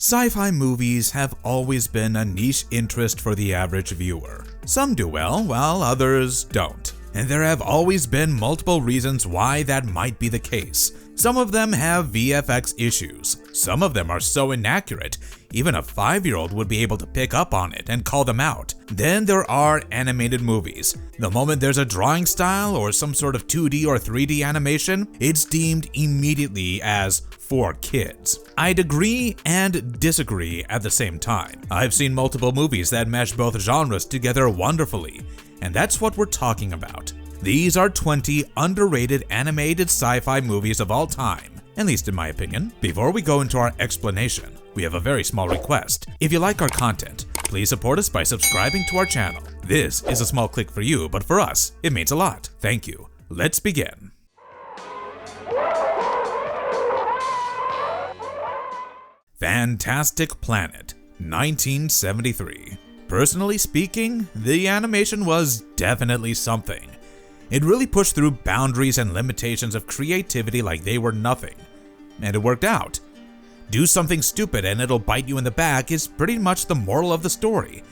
Sci-fi movies have always been a niche interest for the average viewer. Some do well, while others don't. And there have always been multiple reasons why that might be the case. Some of them have VFX issues. Some of them are so inaccurate, even a 5-year-old would be able to pick up on it and call them out. Then there are animated movies. The moment there's a drawing style or some sort of 2D or 3D animation, it's deemed immediately as for kids. I'd agree and disagree at the same time. I've seen multiple movies that mesh both genres together wonderfully, and that's what we're talking about. These are 20 underrated animated sci-fi movies of all time, at least in my opinion. Before we go into our explanation, we have a very small request. If you like our content, please support us by subscribing to our channel. This is a small click for you, but for us, it means a lot. Thank you. Let's begin. Fantastic Planet, 1973. Personally speaking, the animation was definitely something. It really pushed through boundaries and limitations of creativity like they were nothing. And it worked out. Do something stupid and it'll bite you in the back is pretty much the moral of the story.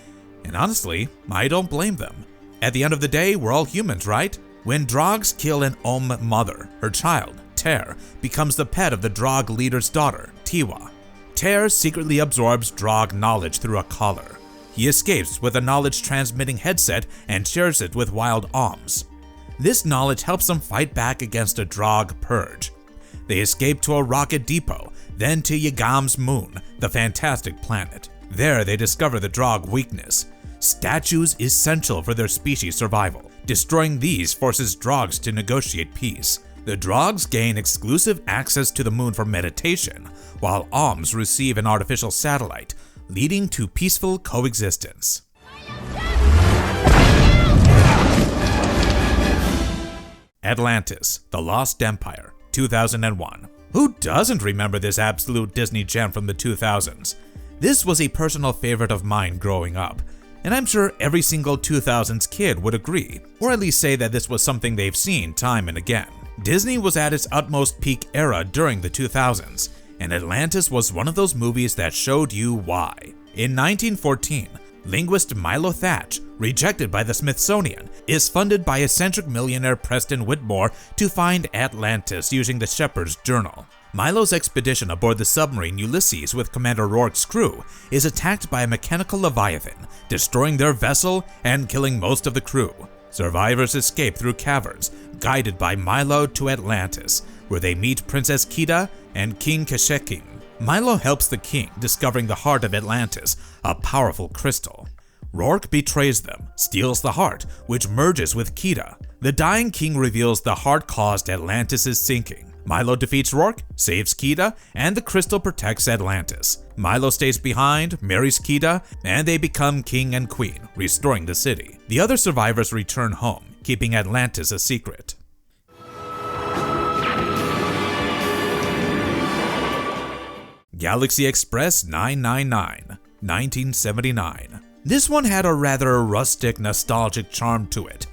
And honestly, I don't blame them. At the end of the day, we're all humans, right? When Drogs kill an mother, her child, Terra, becomes the pet of the Drog leader's daughter, Tiwa. Terra secretly absorbs Drog knowledge through a collar. He escapes with a knowledge-transmitting headset and shares it with Wild Oms. This knowledge helps them fight back against a Drog purge. They escape to a rocket depot, then to Yagam's moon, the fantastic planet. There they discover the Drog weakness. Statues essential for their species' survival. Destroying these forces Drogs to negotiate peace. The Drogs gain exclusive access to the moon for meditation, while Oms receive an artificial satellite, leading to peaceful coexistence. Atlantis, The Lost Empire, 2001. Who doesn't remember this absolute Disney gem from the 2000s? This was a personal favorite of mine growing up, and I'm sure every single 2000s kid would agree, or at least say that this was something they've seen time and again. Disney was at its utmost peak era during the 2000s, and Atlantis was one of those movies that showed you why. In 1914, linguist Milo Thatch, rejected by the Smithsonian, is funded by eccentric millionaire Preston Whitmore to find Atlantis using the Shepherd's Journal. Milo's expedition aboard the submarine Ulysses with Commander Rourke's crew is attacked by a mechanical leviathan, destroying their vessel and killing most of the crew. Survivors escape through caverns, guided by Milo to Atlantis, where they meet Princess Kida and King Keshekin. Milo helps the king, discovering the heart of Atlantis, a powerful crystal. Rourke betrays them, steals the heart, which merges with Kida. The dying king reveals the heart caused Atlantis' sinking. Milo defeats Rourke, saves Kida, and the crystal protects Atlantis. Milo stays behind, marries Kida, and they become king and queen, restoring the city. The other survivors return home, keeping Atlantis a secret. Galaxy Express 999, 1979. This one had a rather rustic, nostalgic charm to it.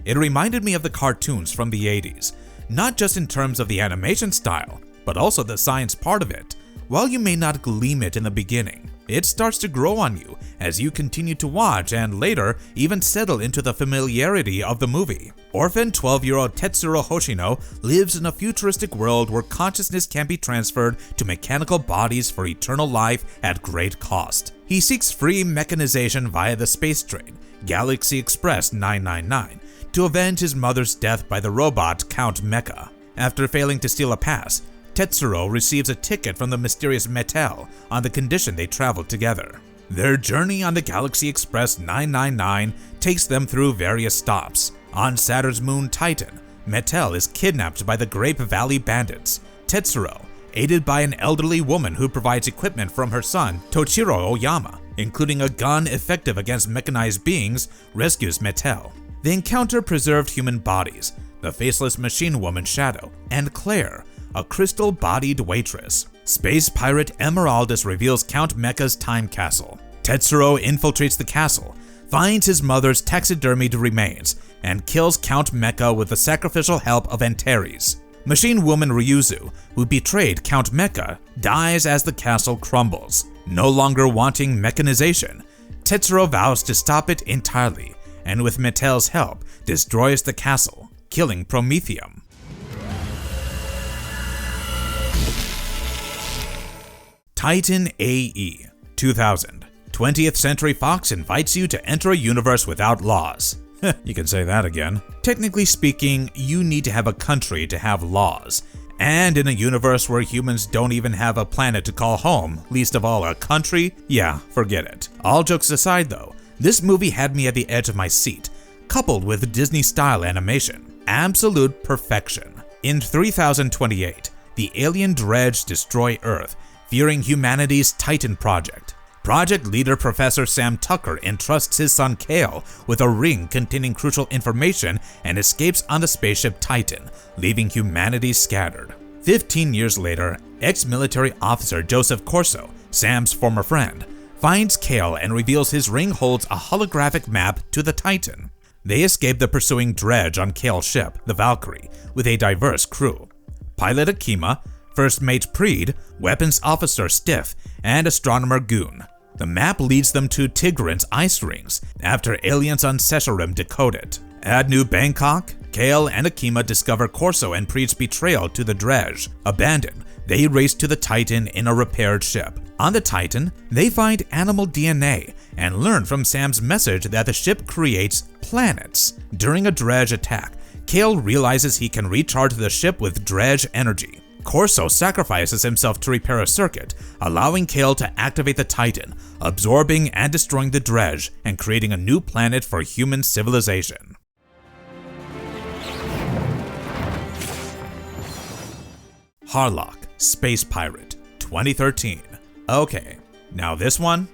It reminded me of the cartoons from the 80s, not just in terms of the animation style, but also the science part of it. While you may not glean it in the beginning, it starts to grow on you as you continue to watch and later even settle into the familiarity of the movie. Orphan 12-year-old Tetsuro Hoshino lives in a futuristic world where consciousness can be transferred to mechanical bodies for eternal life at great cost. He seeks free mechanization via the space train, Galaxy Express 999, to avenge his mother's death by the robot Count Mecha. After failing to steal a pass, Tetsuro receives a ticket from the mysterious Metel on the condition they travel together. Their journey on the Galaxy Express 999 takes them through various stops. On Saturn's moon Titan, Metel is kidnapped by the Grape Valley bandits. Tetsuro, aided by an elderly woman who provides equipment from her son, Tochiro Oyama, including a gun effective against mechanized beings, rescues Metel. They encounter preserved human bodies, the faceless machine woman Shadow, and Claire, a crystal-bodied waitress. Space pirate Emeraldus reveals Count Mecha's time castle. Tetsuro infiltrates the castle, finds his mother's taxidermied remains, and kills Count Mecha with the sacrificial help of Antares. Machine Woman Ryuzu, who betrayed Count Mecha, dies as the castle crumbles. No longer wanting mechanization, Tetsuro vows to stop it entirely, and with Mattel's help, destroys the castle, killing Prometheum. Titan AE 2000. 20th Century Fox invites you to enter a universe without laws. You can say that again. Technically speaking, you need to have a country to have laws. And in a universe where humans don't even have a planet to call home, least of all a country, yeah, forget it. All jokes aside though, this movie had me at the edge of my seat, coupled with Disney-style animation. Absolute perfection. In 3028, the alien dredge destroy Earth, fearing humanity's Titan project. Project leader Professor Sam Tucker entrusts his son Kale with a ring containing crucial information and escapes on the spaceship Titan, leaving humanity scattered. 15 years later, ex-military officer Joseph Corso, Sam's former friend, finds Kale and reveals his ring holds a holographic map to the Titan. They escape the pursuing dredge on Kale's ship, the Valkyrie, with a diverse crew. Pilot Akima, First Mate Preed, Weapons Officer Stiff, and Astronomer Goon. The map leads them to Tigran's ice rings, after aliens on Sesharim decode it. At New Bangkok, Kale and Akima discover Corso and Preed's betrayal to the dredge. Abandoned, they race to the Titan in a repaired ship. On the Titan, they find animal DNA and learn from Sam's message that the ship creates planets. During a dredge attack, Kale realizes he can recharge the ship with dredge energy. Corso sacrifices himself to repair a circuit, allowing Kale to activate the Titan, absorbing and destroying the dredge and creating a new planet for human civilization. Harlock, Space Pirate, 2013. Okay, now this one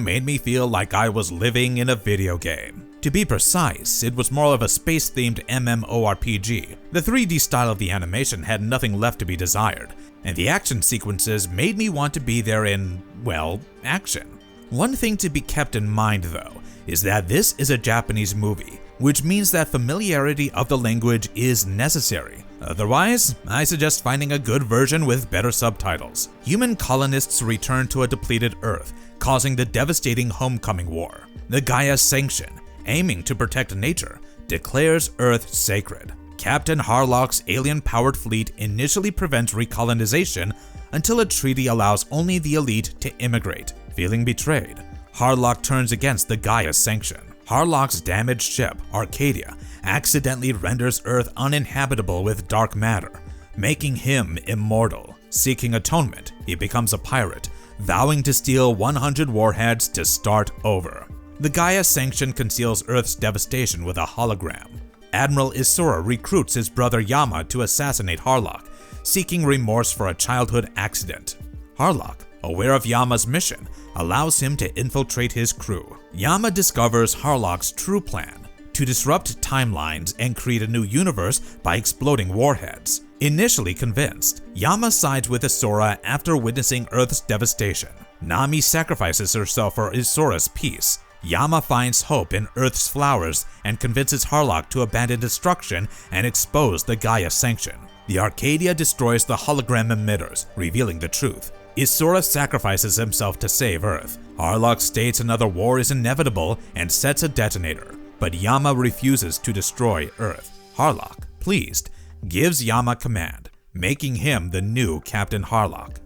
made me feel like I was living in a video game. To be precise, it was more of a space-themed MMORPG. The 3D style of the animation had nothing left to be desired, and the action sequences made me want to be there in, well, action. One thing to be kept in mind though, is that this is a Japanese movie, which means that familiarity of the language is necessary. Otherwise, I suggest finding a good version with better subtitles. Human colonists return to a depleted Earth, causing the devastating Homecoming War. The Gaia Sanction, aiming to protect nature, declares Earth sacred. Captain Harlock's alien-powered fleet initially prevents recolonization until a treaty allows only the elite to immigrate. Feeling betrayed, Harlock turns against the Gaia Sanction. Harlock's damaged ship, Arcadia, accidentally renders Earth uninhabitable with dark matter, making him immortal. Seeking atonement, he becomes a pirate, vowing to steal 100 warheads to start over. The Gaia Sanction conceals Earth's devastation with a hologram. Admiral Isura recruits his brother Yama to assassinate Harlock, seeking remorse for a childhood accident. Harlock, aware of Yama's mission, allows him to infiltrate his crew. Yama discovers Harlock's true plan, to disrupt timelines and create a new universe by exploding warheads. Initially convinced, Yama sides with Isura after witnessing Earth's devastation. Nami sacrifices herself for Isura's peace. Yama finds hope in Earth's flowers and convinces Harlock to abandon destruction and expose the Gaia Sanction. The Arcadia destroys the hologram emitters, revealing the truth. Isura sacrifices himself to save Earth. Harlock states another war is inevitable and sets a detonator, but Yama refuses to destroy Earth. Harlock, pleased, gives Yama command, making him the new Captain Harlock.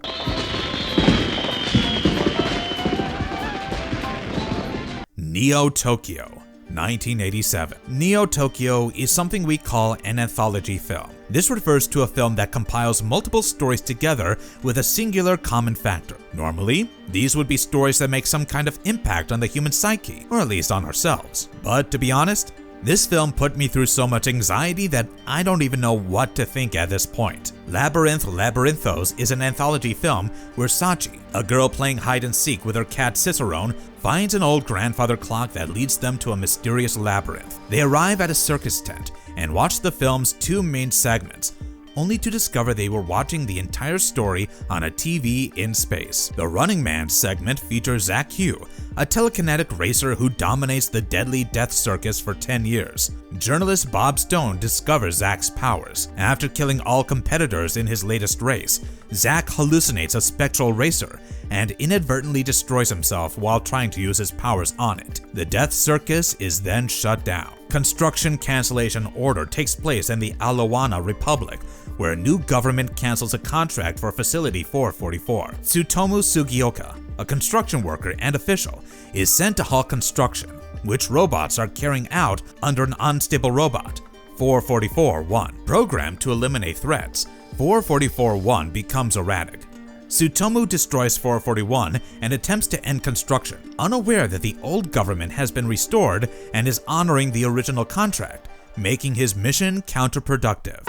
Neo Tokyo, 1987. Neo Tokyo is something we call an anthology film. This refers to a film that compiles multiple stories together with a singular common factor. Normally, these would be stories that make some kind of impact on the human psyche, or at least on ourselves. But to be honest, this film put me through so much anxiety that I don't even know what to think at this point. Labyrinth Labyrinthos is an anthology film where Sachi, a girl playing hide-and-seek with her cat Cicerone, finds an old grandfather clock that leads them to a mysterious labyrinth. They arrive at a circus tent and watch the film's two main segments, only to discover they were watching the entire story on a TV in space. The Running Man segment features Zack Hugh, a telekinetic racer who dominates the deadly death circus for 10 years. Journalist Bob Stone discovers Zack's powers. After killing all competitors in his latest race, Zack hallucinates a spectral racer and inadvertently destroys himself while trying to use his powers on it. The death circus is then shut down. Construction cancellation order takes place in the Alawana Republic, where a new government cancels a contract for Facility 444. Tsutomu Sugioka, a construction worker and official, is sent to halt construction, which robots are carrying out under an unstable robot, 444-1. Programmed to eliminate threats, 444-1 becomes erratic. Tsutomu destroys 441 and attempts to end construction, unaware that the old government has been restored and is honoring the original contract, making his mission counterproductive.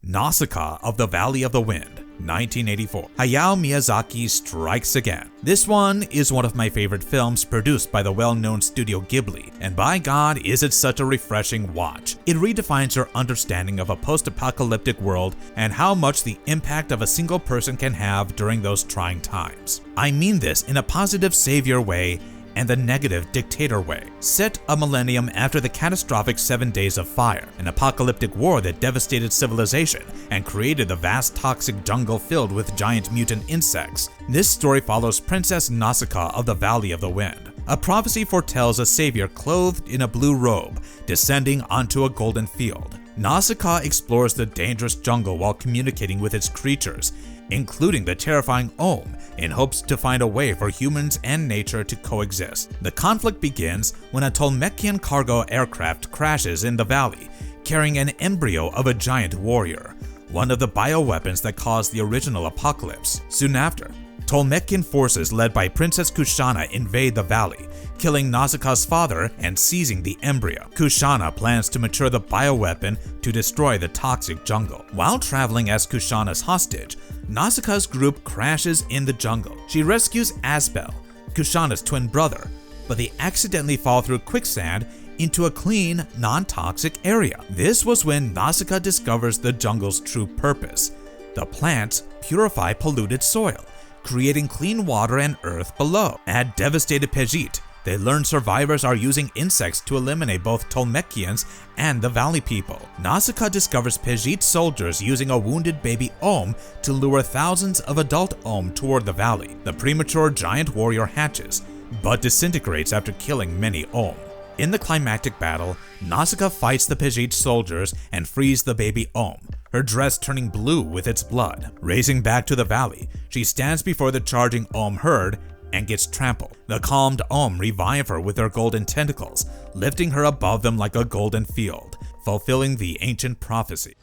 Nausicaä of the Valley of the Wind, 1984. Hayao Miyazaki strikes again. This one is one of my favorite films produced by the well-known studio Ghibli, and by God is it such a refreshing watch. It redefines your understanding of a post-apocalyptic world and how much the impact of a single person can have during those trying times. I mean this in a positive savior way and the negative dictator way. Set a millennium after the catastrophic 7 Days of Fire, an apocalyptic war that devastated civilization and created the vast toxic jungle filled with giant mutant insects. This story follows Princess Nausicaä of the Valley of the Wind. A prophecy foretells a savior clothed in a blue robe descending onto a golden field. Nausicaä explores the dangerous jungle while communicating with its creatures, including the terrifying Ohm, in hopes to find a way for humans and nature to coexist. The conflict begins when a Tolmekian cargo aircraft crashes in the valley, carrying an embryo of a giant warrior, one of the bioweapons that caused the original apocalypse. Soon after, Tolmekian forces led by Princess Kushana invade the valley, killing Nausicaa's father and seizing the embryo. Kushana plans to mature the bioweapon to destroy the toxic jungle. While traveling as Kushana's hostage, Nausicaa's group crashes in the jungle. She rescues Asbel, Kushana's twin brother, but they accidentally fall through quicksand into a clean, non-toxic area. This was when Nausicaä discovers the jungle's true purpose. The plants purify polluted soil, creating clean water and earth below. At devastated Pejit, they learn survivors are using insects to eliminate both Tolmekians and the valley people. Nausicaä discovers Pejit soldiers using a wounded baby Ohm to lure thousands of adult Ohm toward the valley. The premature giant warrior hatches, but disintegrates after killing many Ohm. In the climactic battle, Nausicaä fights the Pejit soldiers and frees the baby Ohm, her dress turning blue with its blood. Racing back to the valley, she stands before the charging Ohm herd and gets trampled. The calmed Ohm revive her with their golden tentacles, lifting her above them like a golden field, fulfilling the ancient prophecy.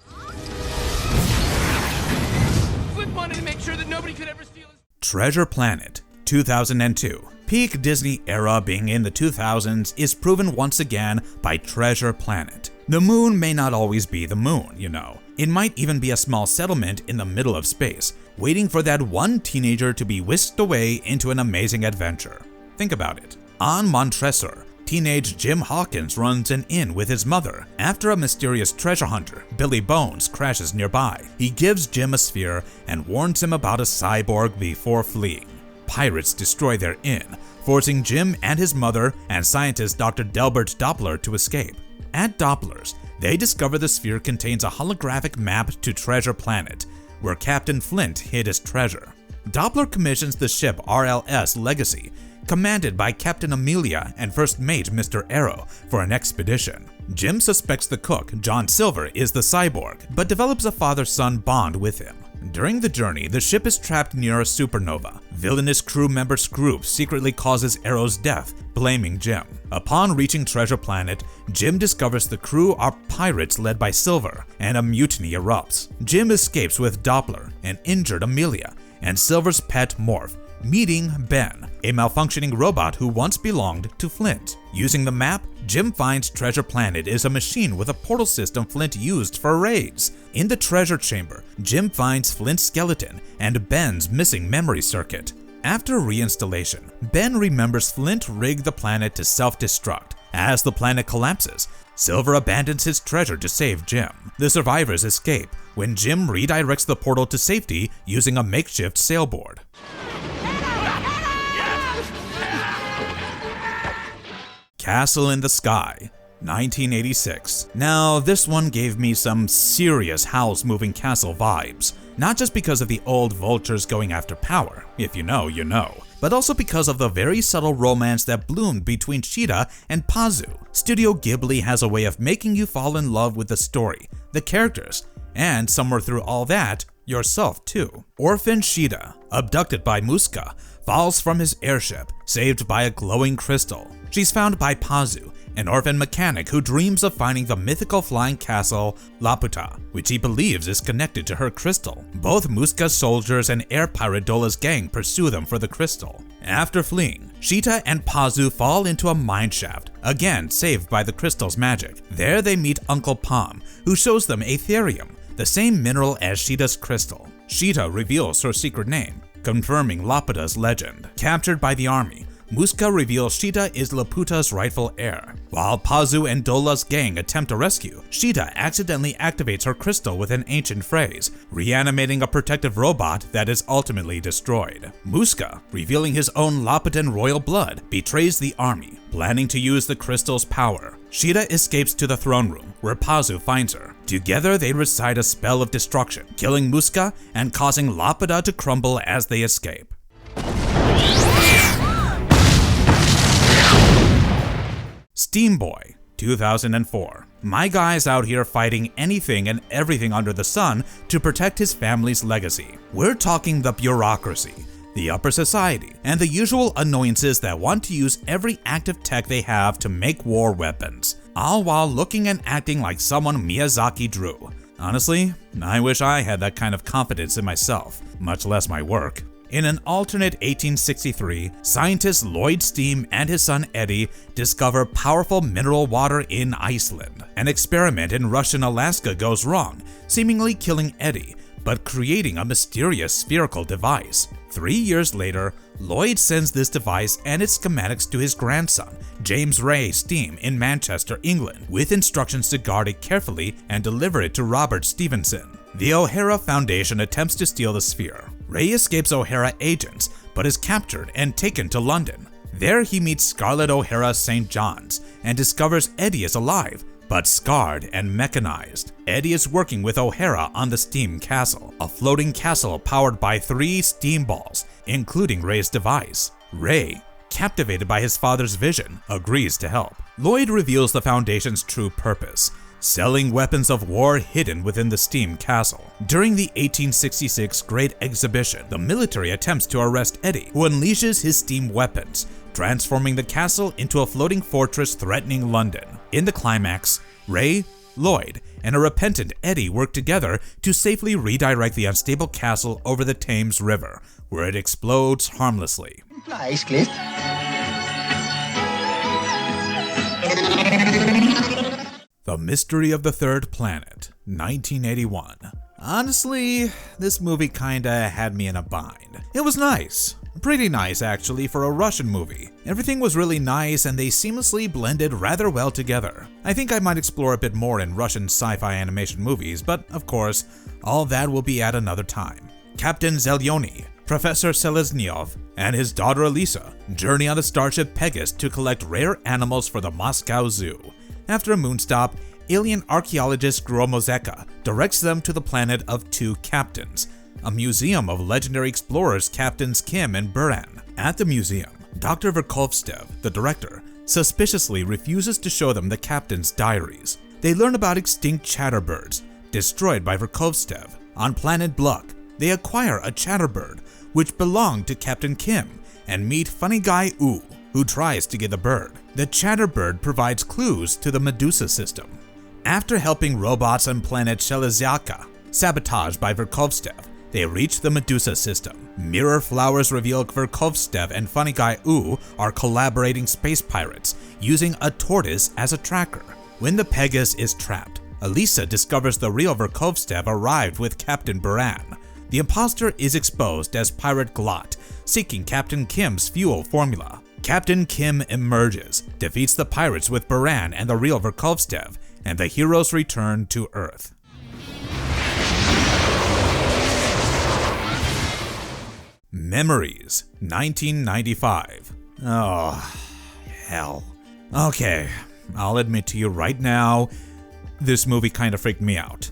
Flip wanted to make sure that nobody could ever steal his Treasure Planet, 2002. Peak Disney era being in the 2000s is proven once again by Treasure Planet. The moon may not always be the moon, you know. It might even be a small settlement in the middle of space, waiting for that one teenager to be whisked away into an amazing adventure. Think about it. On Montresor, teenage Jim Hawkins runs an inn with his mother after a mysterious treasure hunter, Billy Bones, crashes nearby. He gives Jim a sphere and warns him about a cyborg before fleeing. Pirates destroy their inn, forcing Jim and his mother and scientist Dr. Delbert Doppler to escape. At Doppler's, they discover the sphere contains a holographic map to Treasure Planet, where Captain Flint hid his treasure. Doppler commissions the ship RLS Legacy, commanded by Captain Amelia and First Mate Mr. Arrow, for an expedition. Jim suspects the cook, John Silver, is the cyborg, but develops a father-son bond with him. During the journey, the ship is trapped near a supernova. Villainous crew member Scroop secretly causes Arrow's death, blaming Jim. Upon reaching Treasure Planet, Jim discovers the crew are pirates led by Silver, and a mutiny erupts. Jim escapes with Doppler, an injured Amelia, and Silver's pet Morph, meeting Ben, a malfunctioning robot who once belonged to Flint. Using the map, Jim finds Treasure Planet is a machine with a portal system Flint used for raids. In the treasure chamber, Jim finds Flint's skeleton and Ben's missing memory circuit. After reinstallation, Ben remembers Flint rigged the planet to self-destruct, As the planet collapses, Silver abandons his treasure to save Jim. The survivors escape when Jim redirects the portal to safety using a makeshift sailboard. Castle in the Sky, 1986. Now, this one gave me some serious house-moving castle vibes, not just because of the old vultures going after power, if you know, you know, but also because of the very subtle romance that bloomed between Sheeta and Pazu. Studio Ghibli has a way of making you fall in love with the story, the characters, and somewhere through all that, yourself too. Orphan Sheeta, abducted by Muska, falls from his airship, saved by a glowing crystal. She's found by Pazu, an orphan mechanic who dreams of finding the mythical flying castle Laputa, which he believes is connected to her crystal. Both Muska's soldiers and air pirate Dola's gang pursue them for the crystal. After fleeing, Sheeta and Pazu fall into a mineshaft, again saved by the crystal's magic. There they meet Uncle Palm, who shows them Aetherium, the same mineral as Sheeta's crystal. Sheeta reveals her secret name, confirming Laputa's legend. Captured by the army, Muska reveals Sheeta is Laputa's rightful heir. While Pazu and Dola's gang attempt to rescue, Sheeta accidentally activates her crystal with an ancient phrase, reanimating a protective robot that is ultimately destroyed. Muska, revealing his own Laputan royal blood, betrays the army, planning to use the crystal's power. Sheeta escapes to the throne room, where Pazu finds her. Together they recite a spell of destruction, killing Muska and causing Laputa to crumble as they escape. Steamboy, 2004. My guy's out here fighting anything and everything under the sun to protect his family's legacy. We're talking the bureaucracy, the upper society, and the usual annoyances that want to use every active tech they have to make war weapons, all while looking and acting like someone Miyazaki drew. Honestly, I wish I had that kind of confidence in myself, much less my work. In an alternate 1863, scientist Lloyd Steam and his son Eddie discover powerful mineral water in Iceland. An experiment in Russian Alaska goes wrong, seemingly killing Eddie, but creating a mysterious spherical device. 3 years later, Lloyd sends this device and its schematics to his grandson, James Ray Steam, in Manchester, England, with instructions to guard it carefully and deliver it to Robert Stevenson. The O'Hara Foundation attempts to steal the sphere. Ray escapes O'Hara agents, but is captured and taken to London. There he meets Scarlett O'Hara St. John's and discovers Eddie is alive, but scarred and mechanized. Eddie is working with O'Hara on the Steam Castle, a floating castle powered by 3 steam balls, including Ray's device. Ray, captivated by his father's vision, agrees to help. Lloyd reveals the Foundation's true purpose: selling weapons of war hidden within the Steam Castle. During the 1866 Great Exhibition, the military attempts to arrest Eddie, who unleashes his steam weapons, transforming the castle into a floating fortress threatening London. In the climax, Ray, Lloyd, and a repentant Eddie work together to safely redirect the unstable castle over the Thames River, where it explodes harmlessly. The Mystery of the Third Planet, 1981. Honestly, this movie kinda had me in a bind. It was nice. Pretty nice, actually, for a Russian movie. Everything was really nice and they seamlessly blended rather well together. I think I might explore a bit more in Russian sci-fi animation movies, but of course, all that will be at another time. Captain Zelyony, Professor Seleznyov, and his daughter Elisa journey on the starship Pegasus to collect rare animals for the Moscow Zoo. After a moonstop, alien archaeologist Gromozeka directs them to the planet of 2 captains, a museum of legendary explorers Captains Kim and Buran. At the museum, Dr. Verkovstev, the director, suspiciously refuses to show them the captains' diaries. They learn about extinct chatterbirds, destroyed by Verkovstev. On planet Bluck, they acquire a chatterbird, which belonged to Captain Kim, and meet funny guy U, who tries to get the bird. The chatterbird provides clues to the Medusa system. After helping robots on planet Shelezyaka, sabotaged by Verkovstev, they reach the Medusa system. Mirror flowers reveal Verkovstev and funny guy U are collaborating space pirates, using a tortoise as a tracker. When the Pegasus is trapped, Elisa discovers the real Verkovstev arrived with Captain Buran. The imposter is exposed as Pirate Glot, seeking Captain Kim's fuel formula. Captain Kim emerges, defeats the pirates with Baran and the real Verkovstev, and the heroes return to Earth. Memories, 1995. Oh, hell. Okay, I'll admit to you right now, this movie kinda freaked me out.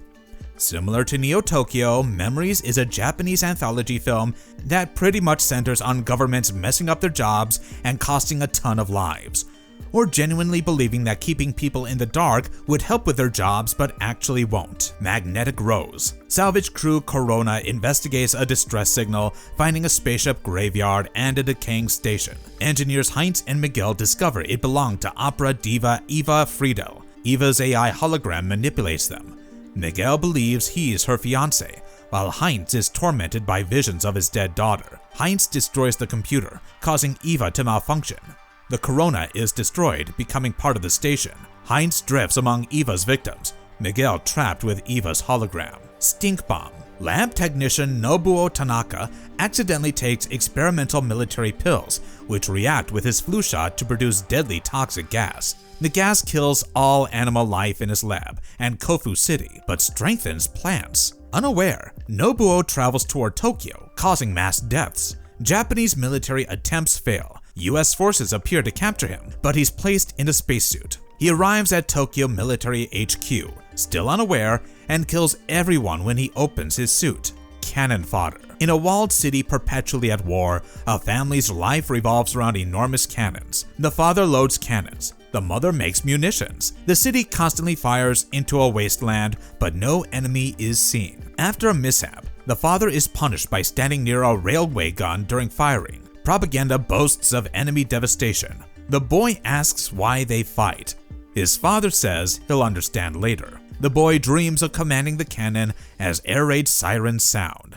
Similar to Neo Tokyo, Memories is a Japanese anthology film that pretty much centers on governments messing up their jobs and costing a ton of lives, or genuinely believing that keeping people in the dark would help with their jobs but actually won't. Magnetic Rose. Salvage crew Corona investigates a distress signal, finding a spaceship graveyard and a decaying station. Engineers Heinz and Miguel discover it belonged to opera diva Eva Friedel. Eva's AI hologram manipulates them. Miguel believes he's her fiancé, while Heinz is tormented by visions of his dead daughter. Heinz destroys the computer, causing Eva to malfunction. The Corona is destroyed, becoming part of the station. Heinz drifts among Eva's victims, Miguel trapped with Eva's hologram. Stink Bomb. Lab technician Nobuo Tanaka accidentally takes experimental military pills, which react with his flu shot to produce deadly toxic gas. The gas kills all animal life in his lab and Kofu City, but strengthens plants. Unaware, Nobuo travels toward Tokyo, causing mass deaths. Japanese military attempts fail. US forces appear to capture him, but he's placed in a spacesuit. He arrives at Tokyo Military HQ, still unaware, and kills everyone when he opens his suit. Cannon fodder. In a walled city perpetually at war, a family's life revolves around enormous cannons. The father loads cannons. The mother makes munitions. The city constantly fires into a wasteland, but no enemy is seen. After a mishap, the father is punished by standing near a railway gun during firing. Propaganda boasts of enemy devastation. The boy asks why they fight. His father says he'll understand later. The boy dreams of commanding the cannon as air raid sirens sound.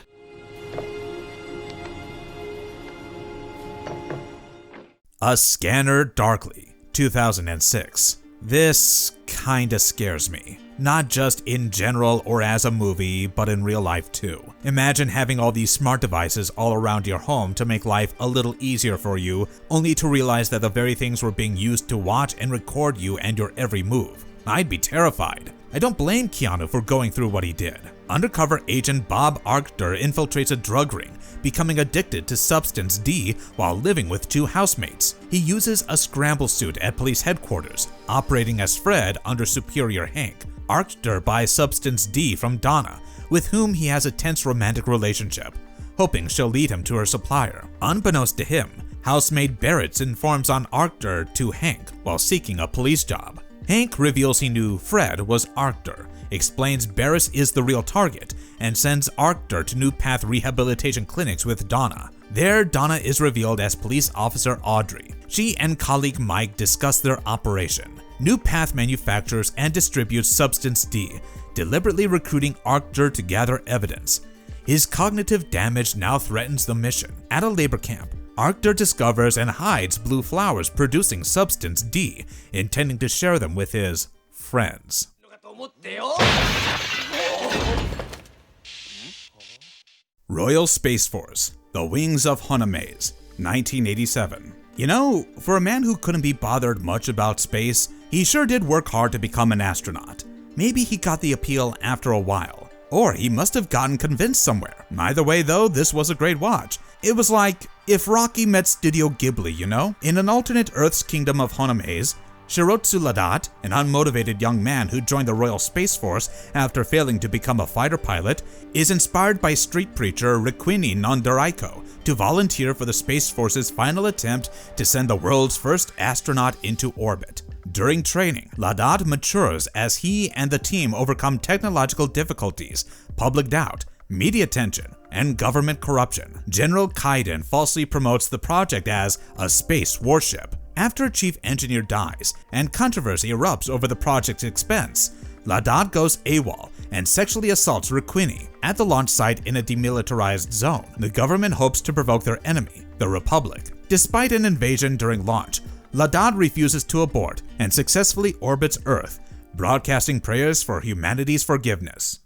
A Scanner Darkly, 2006. This kinda scares me. Not just in general or as a movie, but in real life too. Imagine having all these smart devices all around your home to make life a little easier for you, only to realize that the very things were being used to watch and record you and your every move. I'd be terrified. I don't blame Keanu for going through what he did. Undercover agent Bob Arctur infiltrates a drug ring, becoming addicted to Substance D while living with two housemates. He uses a scramble suit at police headquarters, operating as Fred under Superior Hank. Arctur buys Substance D from Donna, with whom he has a tense romantic relationship, hoping she'll lead him to her supplier. Unbeknownst to him, housemate Barrett informs on Arctur to Hank while seeking a police job. Hank reveals he knew Fred was Arctur, explains Barris is the real target, and sends Arctur to New Path rehabilitation clinics with Donna. There, Donna is revealed as police officer Audrey. She and colleague Mike discuss their operation. New Path manufactures and distributes Substance D, deliberately recruiting Arctur to gather evidence. His cognitive damage now threatens the mission. At a labor camp, Arctur discovers and hides blue flowers producing Substance D, intending to share them with his friends. Royal Space Force, The Wings of Honomaze, 1987. You know, for a man who couldn't be bothered much about space, he sure did work hard to become an astronaut. Maybe he got the appeal after a while, or he must have gotten convinced somewhere. Either way though, this was a great watch. It was like if Rocky met Studio Ghibli, you know? In an alternate Earth's kingdom of Honomaze, Shirotsu Ladat, an unmotivated young man who joined the Royal Space Force after failing to become a fighter pilot, is inspired by street preacher Rikuni Nondaraiko to volunteer for the Space Force's final attempt to send the world's first astronaut into orbit. During training, Ladat matures as he and the team overcome technological difficulties, public doubt, media tension, and government corruption. General Kaiden falsely promotes the project as a space warship. After a chief engineer dies and controversy erupts over the project's expense, Ladat goes AWOL and sexually assaults Rikuni at the launch site in a demilitarized zone. The government hopes to provoke their enemy, the Republic. Despite an invasion during launch, Ladat refuses to abort and successfully orbits Earth, broadcasting prayers for humanity's forgiveness.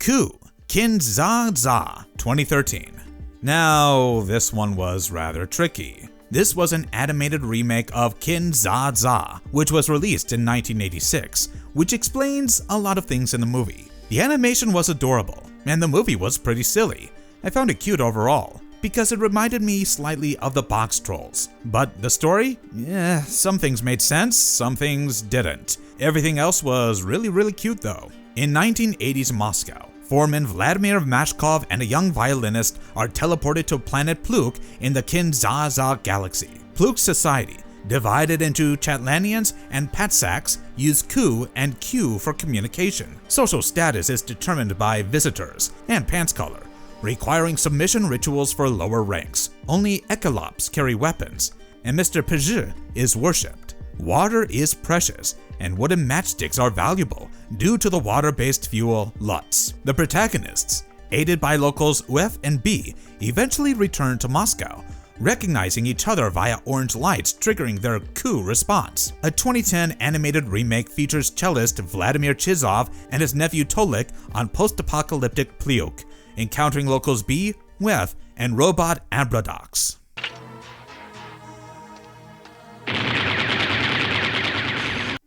Coup, Kin-dza-dza, 2013. Now, this one was rather tricky. This was an animated remake of Kin-dza-dza, which was released in 1986, which explains a lot of things in the movie. The animation was adorable, and the movie was pretty silly. I found it cute overall, because it reminded me slightly of the box trolls. But the story? Some things made sense, some things didn't. Everything else was really cute though. In 1980s Moscow, foreman Vladimir Mashkov and a young violinist are teleported to planet Pluk in the Kin-dza-dza galaxy. Pluk's society, divided into Chatlanians and Patsaks, use ku and q for communication. Social status is determined by visitors and pants color, requiring submission rituals for lower ranks. Only Ekalops carry weapons, and Mr. Pj is worshipped. Water is precious, and wooden matchsticks are valuable due to the water-based fuel Lutz. The protagonists, aided by locals Uf and B, eventually return to Moscow, recognizing each other via orange lights triggering their ku response. A 2010 animated remake features cellist Vladimir Chizov and his nephew Tolik on post-apocalyptic Plyuk, encountering locals B, Uf, and robot Abradox.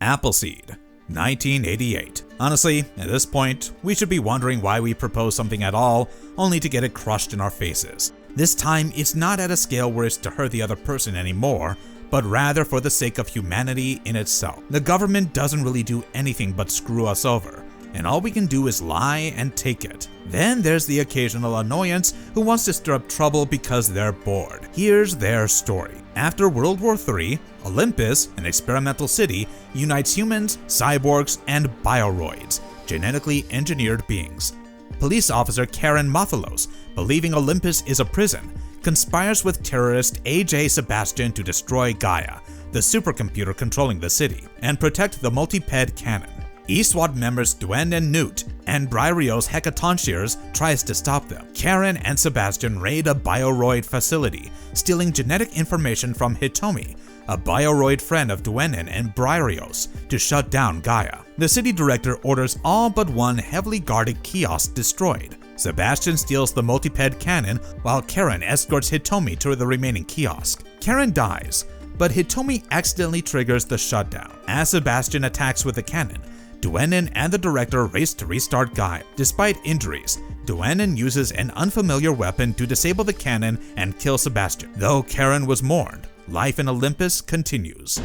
Appleseed, 1988. Honestly, at this point, we should be wondering why we propose something at all, only to get it crushed in our faces. This time, it's not at a scale where it's to hurt the other person anymore, but rather for the sake of humanity in itself. The government doesn't really do anything but screw us over, and all we can do is lie and take it. Then there's the occasional annoyance who wants to stir up trouble because they're bored. Here's their story. After World War III, Olympus, an experimental city, unites humans, cyborgs, and bioroids, genetically engineered beings. Police officer Karen Mathalos, believing Olympus is a prison, conspires with terrorist A.J. Sebastian to destroy Gaia, the supercomputer controlling the city, and protect the multiped cannon. E-SWAT members Duen and Newt and Bryrios Hekatoncheers tries to stop them. Karen and Sebastian raid a bioroid facility, stealing genetic information from Hitomi, a bioroid friend of Duenin and Bryrios, to shut down Gaia. The city director orders all but one heavily guarded kiosk destroyed. Sebastian steals the multiped cannon while Karen escorts Hitomi to the remaining kiosk. Karen dies, but Hitomi accidentally triggers the shutdown. As Sebastian attacks with the cannon, Duenin and the director race to restart Gaia. Despite injuries, Duenin uses an unfamiliar weapon to disable the cannon and kill Sebastian. Though Karen was mourned, life in Olympus continues.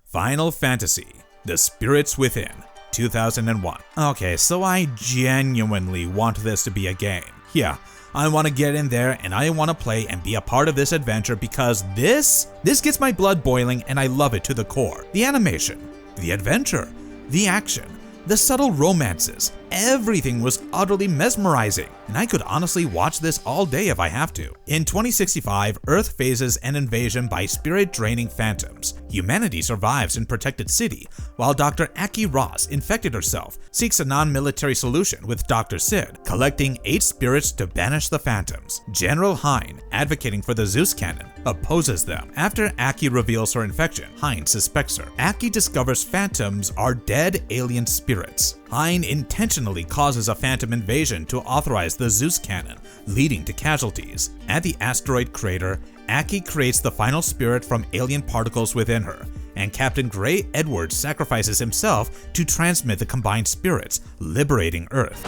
Final Fantasy: The Spirits Within, 2001. Okay, so I genuinely want this to be a game. Yeah, I want to get in there and I want to play and be a part of this adventure because this gets my blood boiling and I love it to the core. The animation, the adventure, the action, the subtle romances, everything was utterly mesmerizing, and I could honestly watch this all day if I have to. In 2065, Earth faces an invasion by spirit-draining phantoms. Humanity survives in Protected City, while Dr. Aki Ross, infected herself, seeks a non-military solution with Dr. Sid, collecting 8 spirits to banish the phantoms. General Hein, advocating for the Zeus cannon, opposes them. After Aki reveals her infection, Hein suspects her. Aki discovers phantoms are dead alien spirits. Hein intentionally causes a phantom invasion to authorize the Zeus cannon, leading to casualties. At the asteroid crater, Aki creates the final spirit from alien particles within her, and Captain Gray Edwards sacrifices himself to transmit the combined spirits, liberating Earth.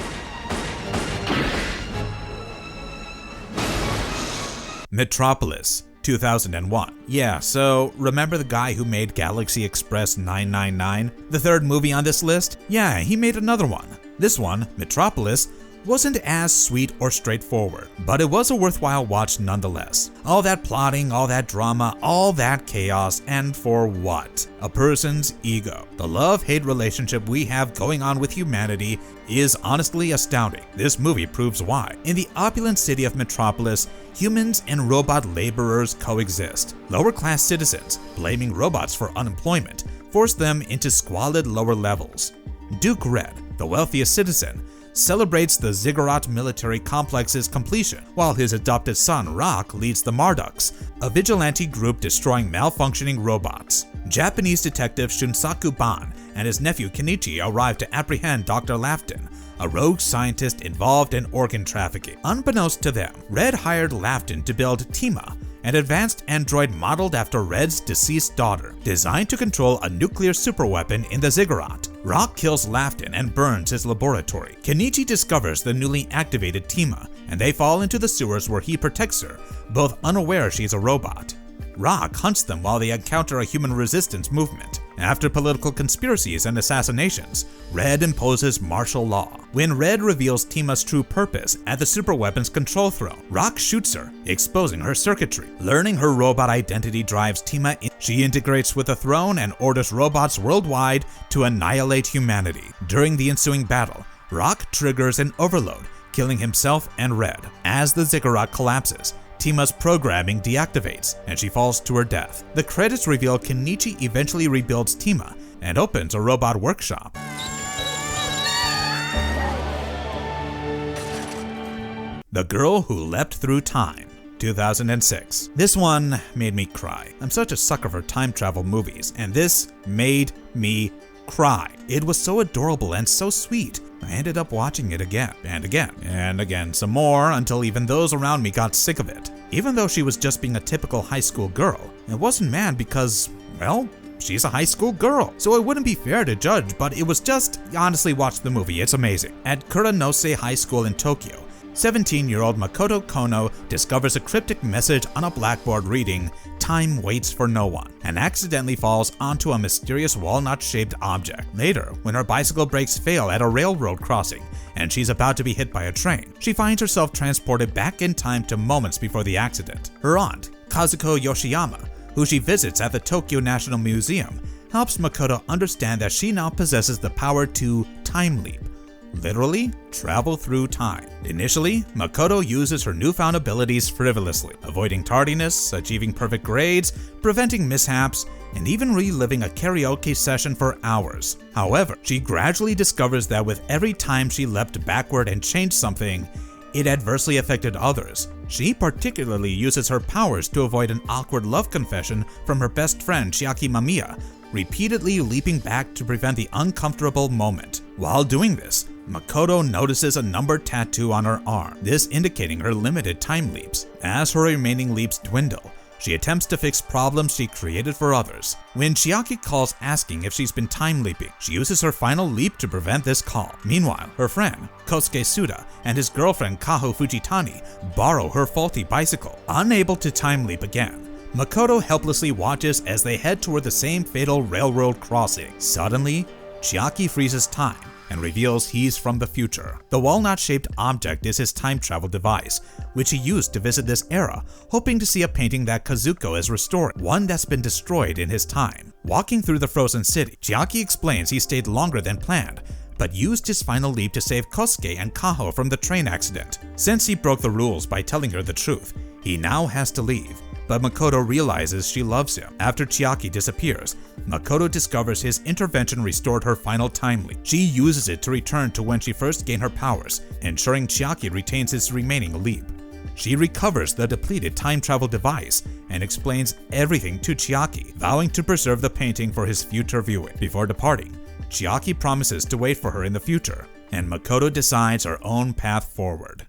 Metropolis, 2001. Yeah, so remember the guy who made Galaxy Express 999? The third movie on this list? Yeah, he made another one. This one, Metropolis, wasn't as sweet or straightforward, but it was a worthwhile watch nonetheless. All that plotting, all that drama, all that chaos, and for what? A person's ego. The love-hate relationship we have going on with humanity is honestly astounding. This movie proves why. In the opulent city of Metropolis, humans and robot laborers coexist. Lower-class citizens, blaming robots for unemployment, force them into squalid lower levels. Duke Red, the wealthiest citizen, celebrates the Ziggurat military complex's completion, while his adopted son Rock leads the Marduks, a vigilante group destroying malfunctioning robots. Japanese detective Shunsaku Ban and his nephew Kenichi arrive to apprehend Dr. Lafton, a rogue scientist involved in organ trafficking. Unbeknownst to them, Red hired Lafton to build Tima, an advanced android modeled after Red's deceased daughter, designed to control a nuclear superweapon in the ziggurat. Rock kills Lafton and burns his laboratory. Kenichi discovers the newly activated Tima, and they fall into the sewers where he protects her, both unaware she's a robot. Rock hunts them while they encounter a human resistance movement. After political conspiracies and assassinations, Red imposes martial law. When Red reveals Tima's true purpose at the superweapons control throne, Rock shoots her, exposing her circuitry. Learning her robot identity drives Tima in. She integrates with the throne and orders robots worldwide to annihilate humanity. During the ensuing battle, Rock triggers an overload, killing himself and Red. As the ziggurat collapses, Tima's programming deactivates, and she falls to her death. The credits reveal Kenichi eventually rebuilds Tima and opens a robot workshop. The Girl Who Leapt Through Time, 2006. This one made me cry. I'm such a sucker for time travel movies, and this made me cry. It was so adorable and so sweet. I ended up watching it again and again and again some more until even those around me got sick of it. Even though she was just being a typical high school girl, I wasn't mad because, well, she's a high school girl, so it wouldn't be fair to judge, but it was just, honestly, watch the movie, it's amazing. At Kuranose High School in Tokyo, 17-year-old Makoto Kono discovers a cryptic message on a blackboard reading, "Time waits for no one," and accidentally falls onto a mysterious walnut-shaped object. Later, when her bicycle brakes fail at a railroad crossing and she's about to be hit by a train, she finds herself transported back in time to moments before the accident. Her aunt, Kazuko Yoshiyama, who she visits at the Tokyo National Museum, helps Makoto understand that she now possesses the power to time leap. Literally, travel through time. Initially, Makoto uses her newfound abilities frivolously, avoiding tardiness, achieving perfect grades, preventing mishaps, and even reliving a karaoke session for hours. However, she gradually discovers that with every time she leapt backward and changed something, it adversely affected others. She particularly uses her powers to avoid an awkward love confession from her best friend Chiaki Mamiya, repeatedly leaping back to prevent the uncomfortable moment. While doing this, Makoto notices a numbered tattoo on her arm, this indicating her limited time leaps. As her remaining leaps dwindle, she attempts to fix problems she created for others. When Chiaki calls asking if she's been time leaping, she uses her final leap to prevent this call. Meanwhile, her friend, Kosuke Suda, and his girlfriend Kaho Fujitani borrow her faulty bicycle. Unable to time leap again, Makoto helplessly watches as they head toward the same fatal railroad crossing. Suddenly, Chiaki freezes time and reveals he's from the future. The walnut-shaped object is his time travel device, which he used to visit this era, hoping to see a painting that Kazuko is restoring, one that's been destroyed in his time. Walking through the frozen city, Chiaki explains he stayed longer than planned, but used his final leap to save Kosuke and Kaho from the train accident. Since he broke the rules by telling her the truth, he now has to leave. But Makoto realizes she loves him. After Chiaki disappears, Makoto discovers his intervention restored her final time leap. She uses it to return to when she first gained her powers, ensuring Chiaki retains his remaining leap. She recovers the depleted time travel device and explains everything to Chiaki, vowing to preserve the painting for his future viewing. Before departing, Chiaki promises to wait for her in the future, and Makoto decides her own path forward.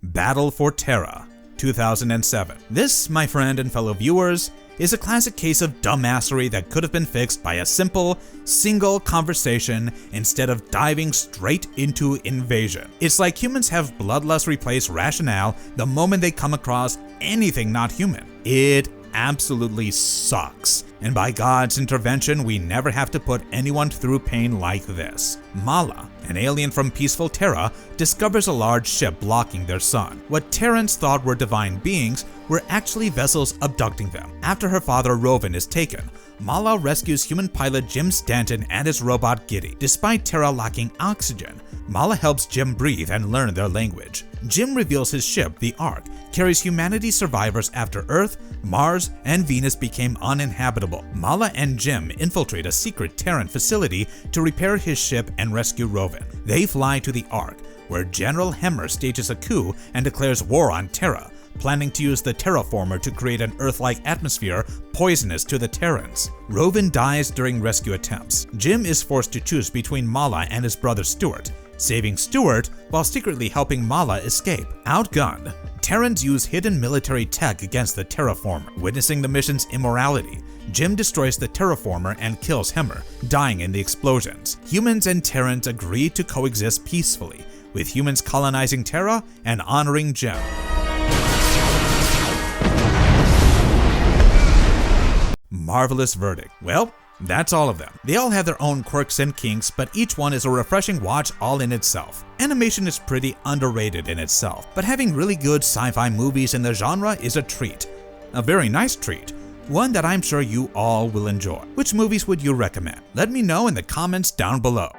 Battle for Terra, 2007. This, my friend and fellow viewers, is a classic case of dumbassery that could have been fixed by a simple, single conversation instead of diving straight into invasion. It's like humans have bloodlust replace rationale the moment they come across anything not human. It absolutely sucks. And by God's intervention, we never have to put anyone through pain like this. Mala, an alien from peaceful Terra, discovers a large ship blocking their sun. What Terrans thought were divine beings were actually vessels abducting them. After her father Rovan is taken, Mala rescues human pilot Jim Stanton and his robot Giddy. Despite Terra lacking oxygen, Mala helps Jim breathe and learn their language. Jim reveals his ship, the Ark, carries humanity's survivors after Earth, Mars, and Venus became uninhabitable. Mala and Jim infiltrate a secret Terran facility to repair his ship and rescue Rovan. They fly to the Ark, where General Hemmer stages a coup and declares war on Terra, planning to use the terraformer to create an Earth-like atmosphere poisonous to the Terrans. Rowan dies during rescue attempts. Jim is forced to choose between Mala and his brother Stuart, saving Stuart while secretly helping Mala escape. Outgunned, Terrans use hidden military tech against the terraformer. Witnessing the mission's immorality, Jim destroys the terraformer and kills Hemmer, dying in the explosions. Humans and Terrans agree to coexist peacefully, with humans colonizing Terra and honoring Jim. Marvelous verdict. Well, that's all of them. They all have their own quirks and kinks, but each one is a refreshing watch all in itself. Animation is pretty underrated in itself, but having really good sci-fi movies in the genre is a treat. A very nice treat. One that I'm sure you all will enjoy. Which movies would you recommend? Let me know in the comments down below.